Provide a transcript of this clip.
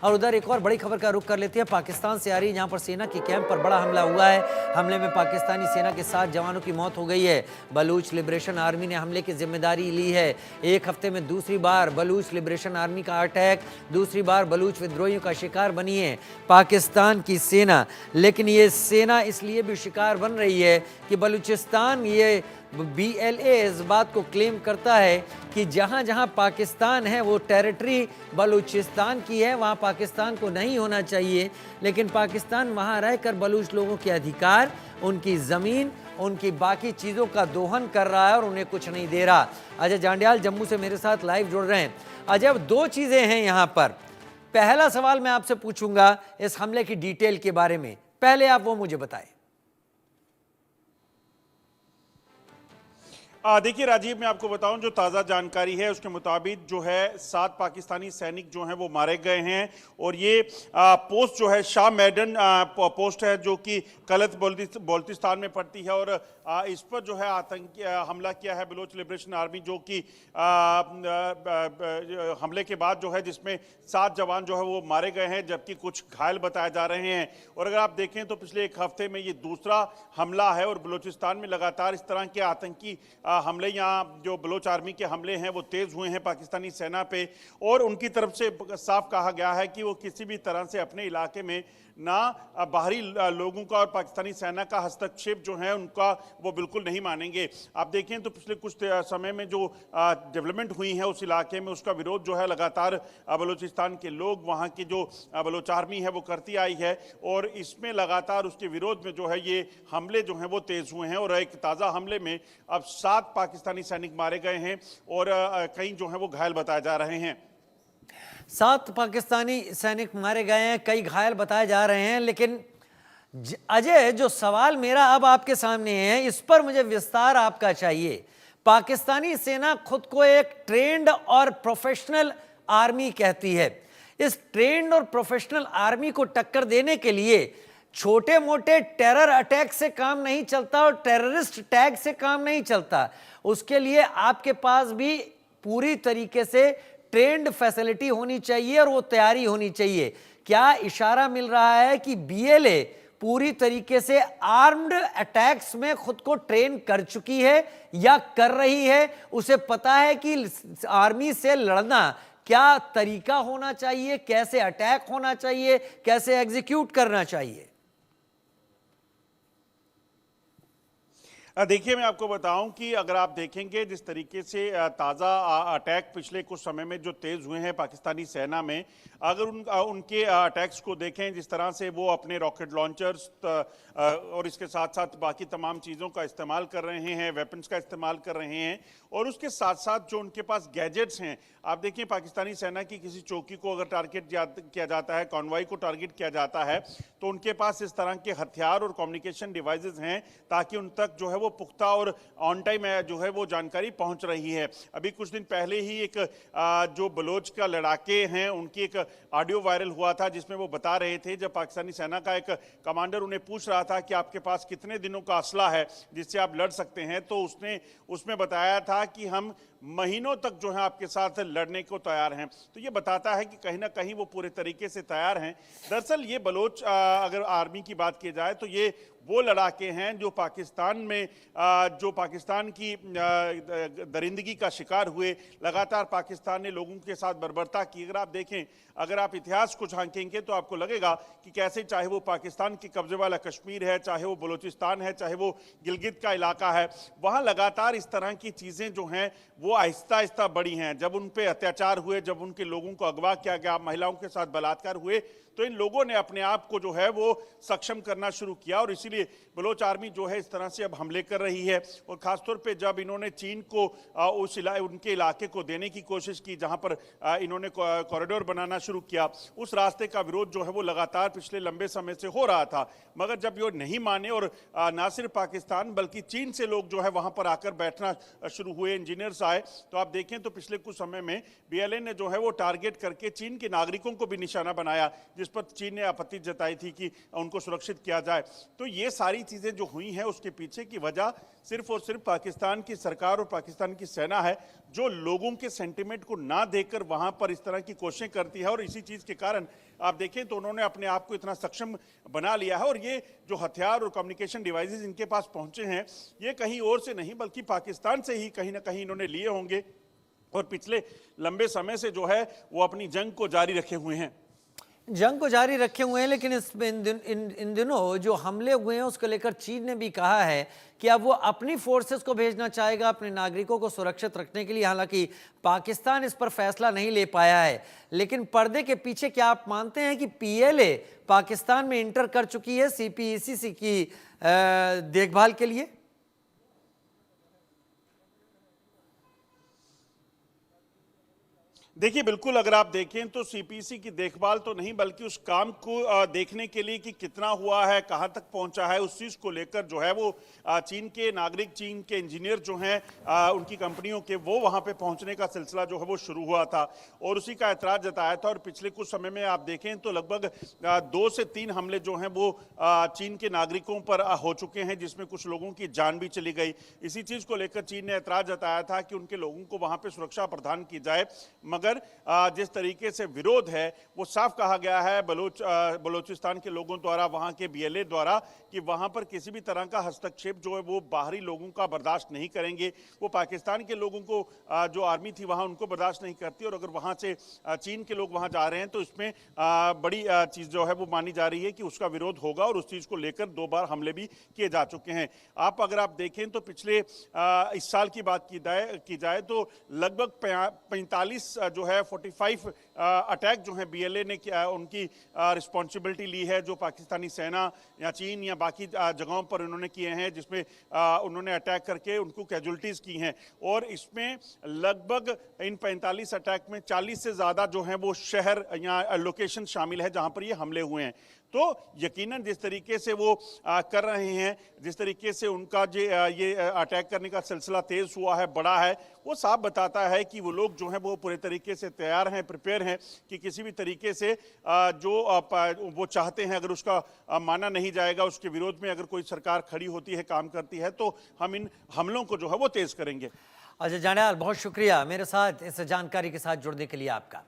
और उधर एक और बड़ी खबर का रुख कर लेते हैं पाकिस्तान से आ रही, जहां पर सेना के कैंप पर बड़ा हमला हुआ है। हमले में पाकिस्तानी सेना के 7 जवानों की मौत हो गई है। बलूच लिबरेशन आर्मी ने हमले की जिम्मेदारी ली है। एक हफ्ते में दूसरी बार बलूच लिबरेशन आर्मी का अटैक, दूसरी बार बलूच विद्रोहियों का शिकार बनी है पाकिस्तान की सेना। लेकिन ये सेना इसलिए भी शिकार बन रही है कि बलूचिस्तान, ये BLA इस बात को क्लेम करता है कि जहां जहां पाकिस्तान है वो टेरिटरी बलूचिस्तान की है, वहां पाकिस्तान को नहीं होना चाहिए। लेकिन पाकिस्तान वहां रहकर बलूच लोगों के अधिकार, उनकी ज़मीन, उनकी बाकी चीज़ों का दोहन कर रहा है और उन्हें कुछ नहीं दे रहा। अजय जांडियाल जम्मू से मेरे साथ लाइव जुड़ रहे हैं। अजय, अब 2 चीज़ें हैं यहाँ पर। पहला सवाल मैं आपसे पूछूंगा इस हमले की डिटेल के बारे में, पहले आप वो मुझे बताएं। देखिए राजीव, मैं आपको बताऊं जो ताज़ा जानकारी है उसके मुताबिक जो है 7 पाकिस्तानी सैनिक जो हैं वो मारे गए हैं। और ये पोस्ट जो है शाह मैडन पोस्ट है जो कि कलत बल्तिस्तान में पड़ती है। और इस पर जो है आतंकी हमला किया है बलूच लिबरेशन आर्मी, जो कि हमले के बाद जो है जिसमें 7 जवान जो है वो मारे गए हैं, जबकि कुछ घायल बताए जा रहे हैं। और अगर आप देखें तो पिछले 1 हफ्ते में ये दूसरा हमला है और बलूचिस्तान में लगातार इस तरह के आतंकी हमले, यहाँ जो बलोच आर्मी के हमले हैं वो तेज हुए हैं पाकिस्तानी सेना पे। और उनकी तरफ से साफ कहा गया है कि वो किसी भी तरह से अपने इलाके में ना बाहरी लोगों का और पाकिस्तानी सेना का हस्तक्षेप जो है उनका वो बिल्कुल नहीं मानेंगे। आप देखें तो पिछले कुछ समय में जो डेवलपमेंट हुई है उस इलाके में, उसका विरोध जो है लगातार बलूचिस्तान के लोग, वहाँ की जो बलोच आर्मी है वो करती आई है। और इसमें लगातार उसके विरोध में जो है ये हमले जो हैं वो तेज हुए हैं। और एक ताज़ा हमले में अब 7 पाकिस्तानी सैनिक मारे गए हैं और कई जो है वो घायल बताए जा रहे हैं। 7 पाकिस्तानी सैनिक मारे गए हैं, कई घायल बताए जा रहे हैं। लेकिन अजय, जो सवाल मेरा अब आपके सामने है, इस पर मुझे विस्तार आपका चाहिए। पाकिस्तानी सेना खुद को एक ट्रेंड और प्रोफेशनल आर्मी कहती है। इस ट्रेंड और प्रोफेशनल आर्मी को टक्कर देने के लिए छोटे मोटे टेरर अटैक से काम नहीं चलता और टेररिस्ट टैग से काम नहीं चलता। उसके लिए आपके पास भी पूरी तरीके से ट्रेंड फैसिलिटी होनी चाहिए और वो तैयारी होनी चाहिए। क्या इशारा मिल रहा है कि BLA पूरी तरीके से आर्म्ड अटैक्स में खुद को ट्रेन कर चुकी है या कर रही है? उसे पता है कि आर्मी से लड़ना क्या तरीका होना चाहिए, कैसे अटैक होना चाहिए, कैसे एग्जीक्यूट करना चाहिए? देखिए, मैं आपको बताऊं कि अगर आप देखेंगे जिस तरीके से ताज़ा अटैक पिछले कुछ समय में जो तेज़ हुए हैं पाकिस्तानी सेना में, अगर उनके अटैक्स को देखें, जिस तरह से वो अपने रॉकेट लॉन्चर्स और इसके साथ साथ बाकी तमाम चीज़ों का इस्तेमाल कर रहे हैं, वेपन्स का इस्तेमाल कर रहे हैं। और उसके साथ साथ जो उनके पास गैजेट्स हैं, आप देखिए पाकिस्तानी सेना की किसी चौकी को अगर टारगेट किया जाता है, कॉन्वॉय को टारगेट किया जाता है, तो उनके पास इस तरह के हथियार और कम्युनिकेशन डिवाइसेस हैं ताकि उन तक जो है वो पुख्ता और ऑन टाइम जो है वो जानकारी पहुंच रही है। अभी कुछ दिन पहले ही एक जो बलोच का लड़ाके हैं उनकी एक ऑडियो वायरल हुआ था, जिसमें वो बता रहे थे, जब पाकिस्तानी सेना का एक कमांडर उन्हें पूछ रहा था कि आपके पास कितने दिनों का असला है जिससे आप लड़ सकते हैं, तो उसने उसमें बताया था कि हम महीनों तक जो है आपके साथ लड़ने को तैयार हैं। तो ये बताता है कि कहीं ना कहीं वो पूरे तरीके से तैयार हैं। दरअसल ये बलोच अगर आर्मी की बात की जाए तो ये वो लड़ाके हैं जो पाकिस्तान में जो पाकिस्तान की दरिंदगी का शिकार हुए। लगातार पाकिस्तान ने लोगों के साथ बर्बरता की। अगर आप देखें, अगर आप इतिहास को झांकेंगे तो आपको लगेगा कि कैसे, चाहे वो पाकिस्तान के कब्जे वाला कश्मीर है, चाहे वो बलूचिस्तान है, चाहे वो गिलगित का इलाका है, वहाँ लगातार इस तरह की चीज़ें जो हैं वो आहिस्ता आहिस्ता बढ़ी हैं। जब उन पे अत्याचार हुए, जब उनके लोगों को अगवा किया गया, महिलाओं के साथ बलात्कार हुए, तो इन लोगों ने अपने आप को जो है वो सक्षम करना शुरू किया। और इसीलिए बलोच आर्मी जो है इस तरह से अब हमले कर रही है। और ख़ासतौर पे जब इन्होंने चीन को उनके इलाके को देने की कोशिश की, जहां पर इन्होंने कॉरिडोर बनाना शुरू किया, उस रास्ते का विरोध जो है वो लगातार पिछले लंबे समय से हो रहा था। मगर जब ये नहीं माने और ना सिर्फ पाकिस्तान बल्कि चीन से लोग जो है वहाँ पर आकर बैठना शुरू हुए, इंजीनियर्स आए, तो आप देखें तो पिछले कुछ समय में BLA ने जो है वो टारगेट करके चीन के नागरिकों को भी निशाना बनाया, जिस पर चीन ने आपत्ति जताई थी कि उनको सुरक्षित किया जाए। तो ये सारी चीज़ें जो हुई हैं उसके पीछे की वजह सिर्फ और सिर्फ पाकिस्तान की सरकार और पाकिस्तान की सेना है, जो लोगों के सेंटिमेंट को ना देकर वहाँ पर इस तरह की कोशिशें करती है। और और इसी चीज के कारण आप देखें तो उन्होंने अपने आप को इतना सक्षम बना लिया है। और ये जो हथियार और कम्युनिकेशन डिवाइसेस इनके पास पहुंचे हैं, ये कहीं और से नहीं बल्कि पाकिस्तान से ही कहीं ना कहीं इन्होंने लिए होंगे और पिछले लंबे समय से जो है वो अपनी जंग को जारी रखे हुए हैं। जंग को जारी रखे हुए हैं, लेकिन इन दिनों जो हमले हुए हैं उसको लेकर चीन ने भी कहा है कि अब वो अपनी फोर्सेस को भेजना चाहेगा अपने नागरिकों को सुरक्षित रखने के लिए। हालांकि पाकिस्तान इस पर फैसला नहीं ले पाया है, लेकिन पर्दे के पीछे क्या आप मानते हैं कि पीएलए पाकिस्तान में इंटर कर चुकी है सीपीईसी की देखभाल के लिए? देखिए, बिल्कुल अगर आप देखें तो सीपीसी की देखभाल तो नहीं बल्कि उस काम को देखने के लिए कि कितना हुआ है, कहां तक पहुंचा है, उस चीज को लेकर जो है वो चीन के नागरिक, चीन के इंजीनियर जो हैं उनकी कंपनियों के, वो वहां पे पहुंचने का सिलसिला जो है वो शुरू हुआ था और उसी का ऐतराज जताया था। और पिछले कुछ समय में आप देखें तो लगभग 2 से 3 हमले जो हैं वो चीन के नागरिकों पर हो चुके हैं, जिसमें कुछ लोगों की जान भी चली गई। इसी चीज को लेकर चीन ने ऐतराज जताया था कि उनके लोगों को वहां पर सुरक्षा प्रदान की जाए, मगर जिस तरीके से विरोध है वो साफ कहा गया है बलूचिस्तान के लोगों द्वारा, वहां के बीएलए द्वारा, कि वहां पर किसी भी तरह का हस्तक्षेप जो है वो बाहरी लोगों का बर्दाश्त नहीं करेंगे। वो पाकिस्तान के लोगों को जो आर्मी थी वहां उनको बर्दाश्त नहीं करती और अगर वहां से चीन के लोग वहां जा रहे हैं तो इसमें बड़ी चीज जो है वो मानी जा रही है कि उसका विरोध होगा और उस चीज को लेकर 2 बार हमले भी किए जा चुके हैं। अगर आप देखें तो पिछले इस साल की बात की जाए तो लगभग 45 जो है 45 अटैक जो है बीएलए ने उनकी रिस्पॉन्सिबिलिटी ली है, जो पाकिस्तानी सेना या चीन या बाकी जगहों पर उन्होंने किए हैं, जिसमें उन्होंने अटैक करके उनको कैजुअल्टीज की हैं। और इसमें लगभग इन 45 अटैक में 40 से ज़्यादा जो है वो शहर या लोकेशन शामिल है जहां पर ये हमले हुए हैं। तो यकीनन जिस तरीके से वो कर रहे हैं, जिस तरीके से उनका ये अटैक करने का सिलसिला तेज हुआ है, बड़ा है, वो साफ बताता है कि वो लोग जो हैं वो पूरे तरीके से तैयार हैं, प्रिपेयर हैं कि किसी भी तरीके से जो वो चाहते हैं अगर उसका माना नहीं जाएगा, उसके विरोध में अगर कोई सरकार खड़ी होती है, काम करती है, तो हम इन हमलों को जो है वो तेज करेंगे। अजय जांड्याल, बहुत शुक्रिया मेरे साथ इस जानकारी के साथ जुड़ने के लिए आपका।